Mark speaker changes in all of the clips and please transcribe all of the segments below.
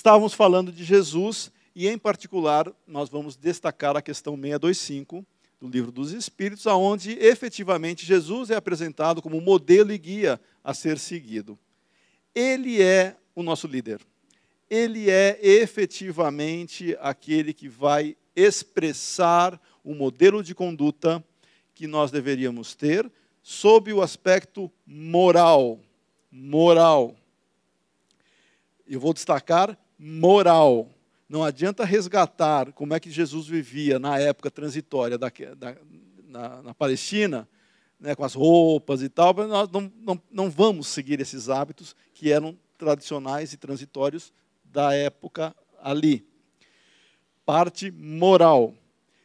Speaker 1: estávamos falando de Jesus, e em particular, nós vamos destacar a questão 625 do Livro dos Espíritos, onde efetivamente Jesus é apresentado como modelo e guia a ser seguido. Ele é o nosso líder. Ele é efetivamente aquele que vai expressar o modelo de conduta que nós deveríamos ter sob o aspecto moral. Moral. Eu vou destacar moral. Não adianta resgatar como é que Jesus vivia na época transitória na Palestina, né, com as roupas e tal, mas nós não vamos seguir esses hábitos que eram tradicionais e transitórios da época ali. Parte moral.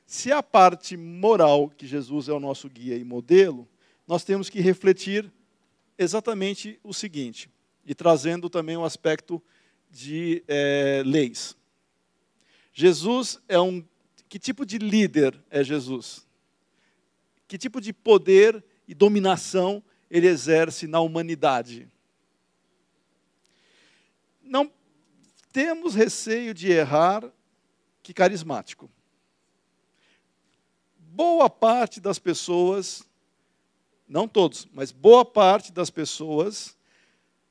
Speaker 1: Se a parte moral, que Jesus é o nosso guia e modelo, nós temos que refletir exatamente o seguinte, e trazendo também o aspecto de leis. Jesus é que tipo de líder é Jesus? Que tipo de poder e dominação ele exerce na humanidade? Não temos receio de errar que carismático. Boa parte das pessoas, não todos, mas boa parte das pessoas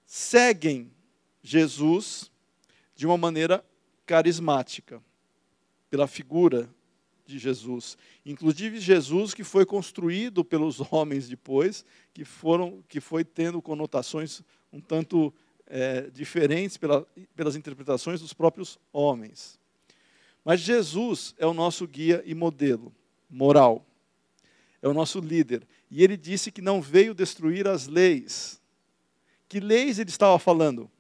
Speaker 1: seguem Jesus de uma maneira carismática, pela figura de Jesus. Inclusive Jesus que foi construído pelos homens depois, que foi tendo conotações um tanto diferentes pelas interpretações dos próprios homens. Mas Jesus é o nosso guia e modelo moral. É o nosso líder. E ele disse que não veio destruir as leis. Que leis ele estava falando?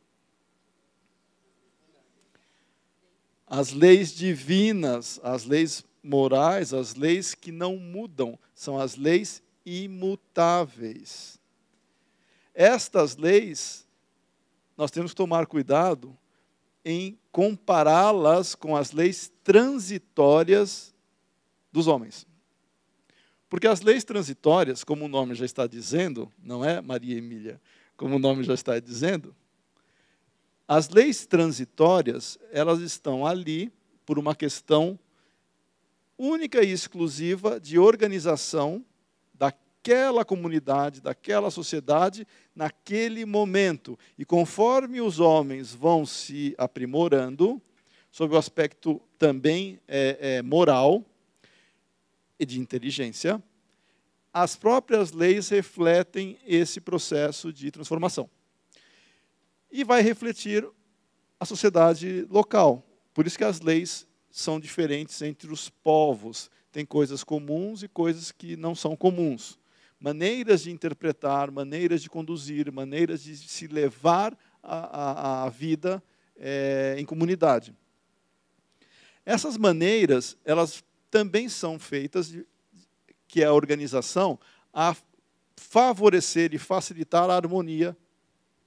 Speaker 1: As leis divinas, as leis morais, as leis que não mudam, são as leis imutáveis. Estas leis, nós temos que tomar cuidado em compará-las com as leis transitórias dos homens. Porque as leis transitórias, como o nome já está dizendo, não é, Maria Emília? Como o nome já está dizendo, as leis transitórias, elas estão ali por uma questão única e exclusiva de organização daquela comunidade, daquela sociedade, naquele momento. E conforme os homens vão se aprimorando, sob o aspecto também moral e de inteligência, as próprias leis refletem esse processo de transformação. E vai refletir a sociedade local. Por isso que as leis são diferentes entre os povos. Tem coisas comuns e coisas que não são comuns. Maneiras de interpretar, maneiras de conduzir, maneiras de se levar a vida em comunidade. Essas maneiras, elas também são feitas, que é a organização, a favorecer e facilitar a harmonia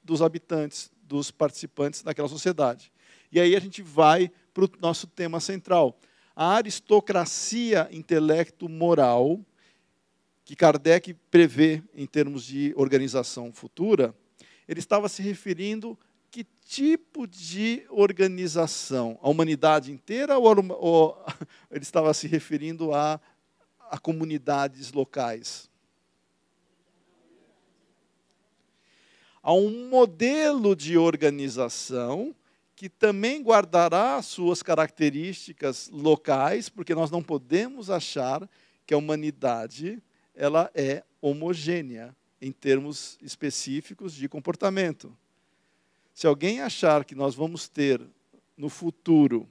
Speaker 1: dos habitantes, dos participantes daquela sociedade. E aí a gente vai para o nosso tema central. A aristocracia intelecto-moral, que Kardec prevê em termos de organização futura, ele estava se referindo que tipo de organização? A humanidade inteira ou ele estava se referindo a comunidades locais? Há um modelo de organização que também guardará suas características locais, porque nós não podemos achar que a humanidade ela é homogênea em termos específicos de comportamento. Se alguém achar que nós vamos ter no futuro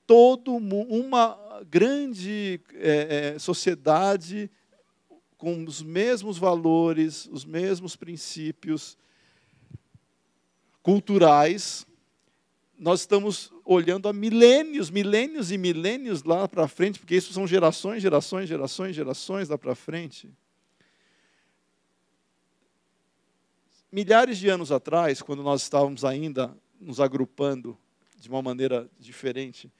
Speaker 1: uma grande sociedade com os mesmos valores, os mesmos princípios culturais, nós estamos olhando há milênios, milênios e milênios lá para frente, porque isso são gerações, gerações, gerações, gerações lá para frente. Milhares de anos atrás, quando nós estávamos ainda nos agrupando de uma maneira diferente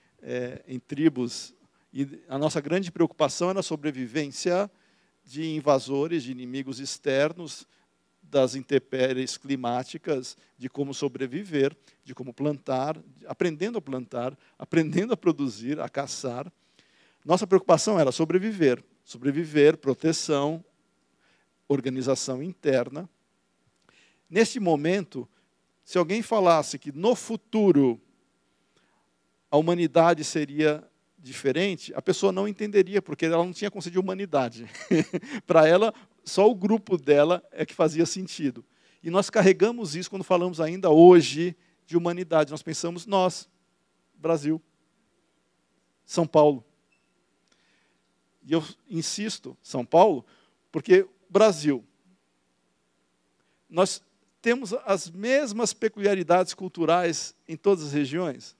Speaker 1: em tribos, e a nossa grande preocupação era a sobrevivência de invasores, de inimigos externos, das intempéries climáticas, de como sobreviver, de como plantar, aprendendo a produzir, a caçar. Nossa preocupação era sobreviver, proteção, organização interna. Neste momento, se alguém falasse que no futuro a humanidade seria diferente, a pessoa não entenderia, porque ela não tinha conceito de humanidade. Para ela, só o grupo dela é que fazia sentido. E nós carregamos isso quando falamos ainda hoje de humanidade. Nós pensamos nós, Brasil, São Paulo. E eu insisto, São Paulo, porque Brasil, nós temos as mesmas peculiaridades culturais em todas as regiões?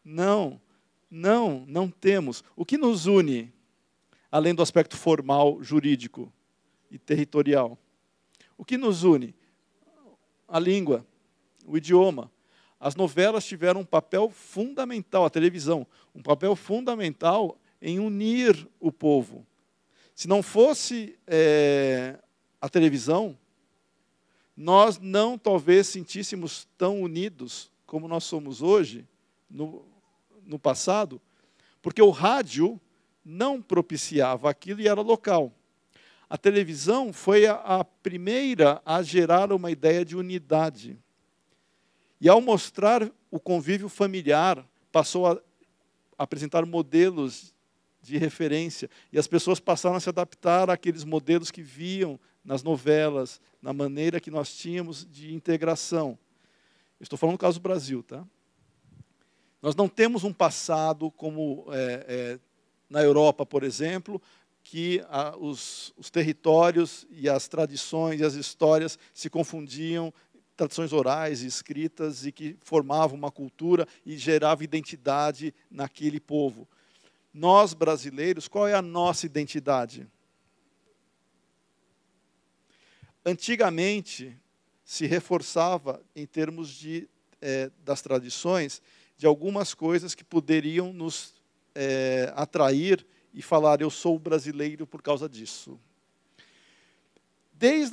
Speaker 1: Não temos. O que nos une, além do aspecto formal, jurídico e territorial? O que nos une? A língua, o idioma. As novelas tiveram um papel fundamental, a televisão, um papel fundamental em unir o povo. Se não fosse a televisão, nós não talvez sentíssemos tão unidos como nós somos hoje, no passado, porque o rádio não propiciava aquilo e era local. A televisão foi a primeira a gerar uma ideia de unidade. E ao mostrar o convívio familiar, passou a apresentar modelos de referência, e as pessoas passaram a se adaptar àqueles modelos que viam nas novelas, na maneira que nós tínhamos de integração. Estou falando do caso do Brasil, tá? Nós não temos um passado como na Europa, por exemplo, que os territórios e as tradições e as histórias se confundiam, tradições orais e escritas, e que formavam uma cultura e gerava identidade naquele povo. Nós, brasileiros, qual é a nossa identidade? Antigamente, se reforçava, em termos das tradições, de algumas coisas que poderiam nos atrair e falar, eu sou brasileiro por causa disso. Desde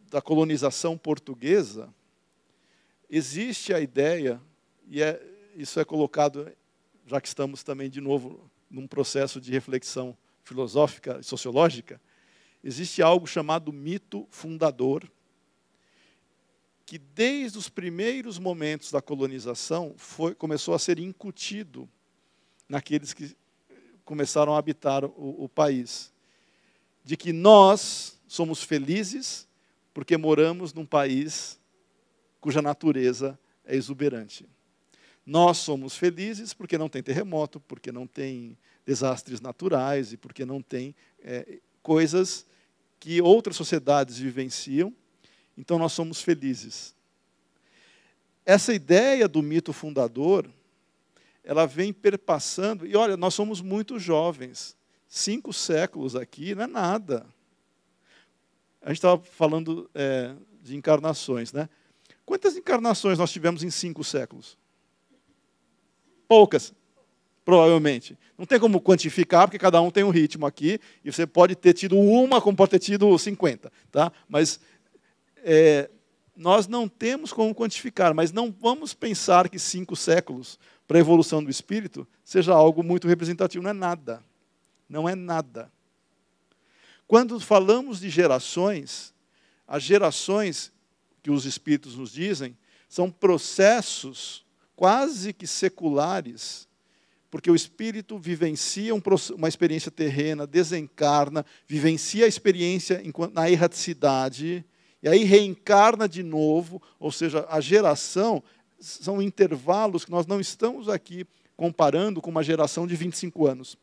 Speaker 1: da colonização portuguesa, existe a ideia, e isso é colocado, já que estamos também, de novo, num processo de reflexão filosófica e sociológica, existe algo chamado mito fundador, que desde os primeiros momentos da colonização começou a ser incutido naqueles que começaram a habitar o país. De que nós somos felizes porque moramos num país cuja natureza é exuberante. Nós somos felizes porque não tem terremoto, porque não tem desastres naturais e porque não tem coisas que outras sociedades vivenciam. Então, nós somos felizes. Essa ideia do mito fundador, ela vem perpassando, e olha, nós somos muito jovens, 5 séculos aqui não é nada. A gente estava falando de encarnações, né? Quantas encarnações nós tivemos em 5 séculos? Poucas, provavelmente. Não tem como quantificar, porque cada um tem um ritmo aqui, e você pode ter tido uma, como pode ter tido 50. Tá? Mas nós não temos como quantificar, mas não vamos pensar que 5 séculos para a evolução do espírito seja algo muito representativo. Não é nada. Não é nada. Quando falamos de gerações, as gerações que os espíritos nos dizem são processos quase que seculares, porque o espírito vivencia uma experiência terrena, desencarna, vivencia a experiência na erraticidade, e aí reencarna de novo, ou seja, a geração são intervalos que nós não estamos aqui comparando com uma geração de 25 anos.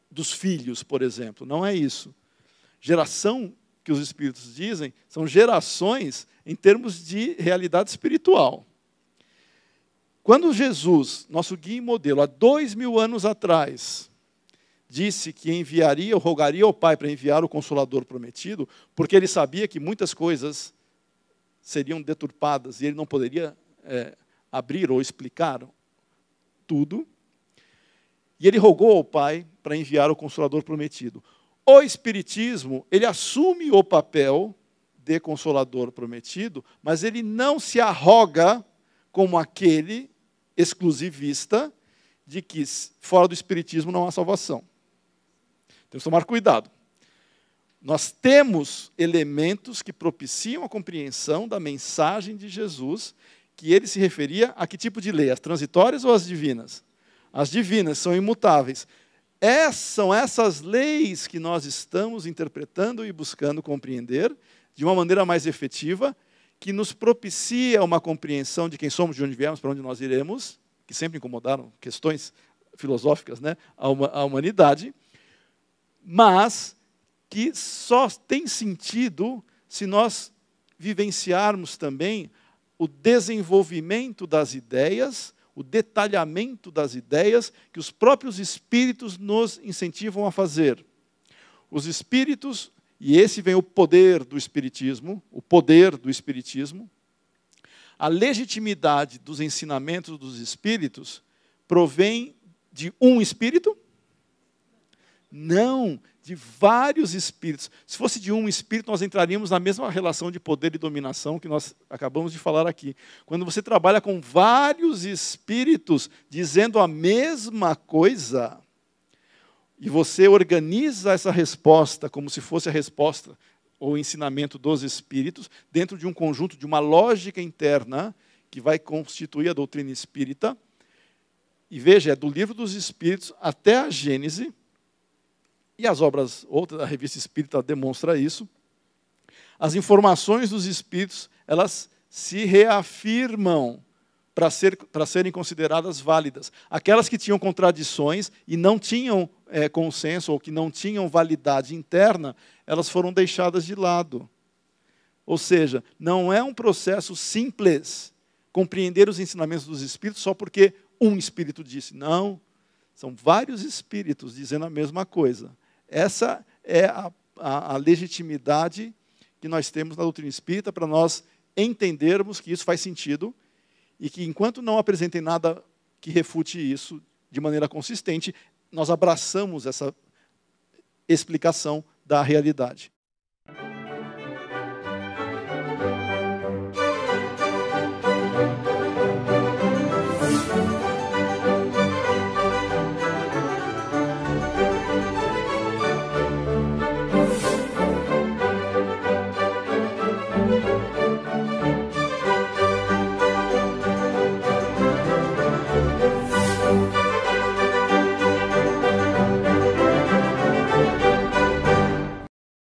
Speaker 1: Dos filhos, por exemplo, não é isso. Geração, que os espíritos dizem, são gerações em termos de realidade espiritual. Quando Jesus, nosso guia e modelo, há 2000 anos atrás, disse que enviaria, ou rogaria ao Pai para enviar o Consolador prometido, porque ele sabia que muitas coisas seriam deturpadas e ele não poderia abrir ou explicar tudo. E ele rogou ao Pai para enviar o Consolador prometido. O Espiritismo, ele assume o papel de consolador prometido, mas ele não se arroga como aquele exclusivista de que fora do Espiritismo não há salvação. Temos que tomar cuidado. Nós temos elementos que propiciam a compreensão da mensagem de Jesus, que ele se referia a que tipo de lei? As transitórias ou as divinas? As divinas são imutáveis. São essas leis que nós estamos interpretando e buscando compreender de uma maneira mais efetiva, que nos propicia uma compreensão de quem somos, de onde viemos, para onde nós iremos, que sempre incomodaram questões filosóficas, né, a humanidade, mas que só tem sentido se nós vivenciarmos também o desenvolvimento das ideias, o detalhamento das ideias que os próprios espíritos nos incentivam a fazer. Os espíritos, e esse vem o poder do espiritismo, a legitimidade dos ensinamentos dos espíritos provém de um espírito? Não, de vários espíritos. Se fosse de um espírito, nós entraríamos na mesma relação de poder e dominação que nós acabamos de falar aqui. Quando você trabalha com vários espíritos dizendo a mesma coisa, e você organiza essa resposta como se fosse a resposta ou ensinamento dos espíritos, dentro de um conjunto, de uma lógica interna, que vai constituir a doutrina espírita, e veja, é do Livro dos Espíritos até a Gênese, e as obras, a Revista Espírita demonstra isso, as informações dos espíritos, elas se reafirmam para serem consideradas válidas. Aquelas que tinham contradições e não tinham consenso, ou que não tinham validade interna, elas foram deixadas de lado. Ou seja, não é um processo simples compreender os ensinamentos dos espíritos só porque um espírito disse. Não, são vários espíritos dizendo a mesma coisa. Essa é a legitimidade que nós temos na doutrina espírita para nós entendermos que isso faz sentido e que, enquanto não apresentem nada que refute isso de maneira consistente, nós abraçamos essa explicação da realidade.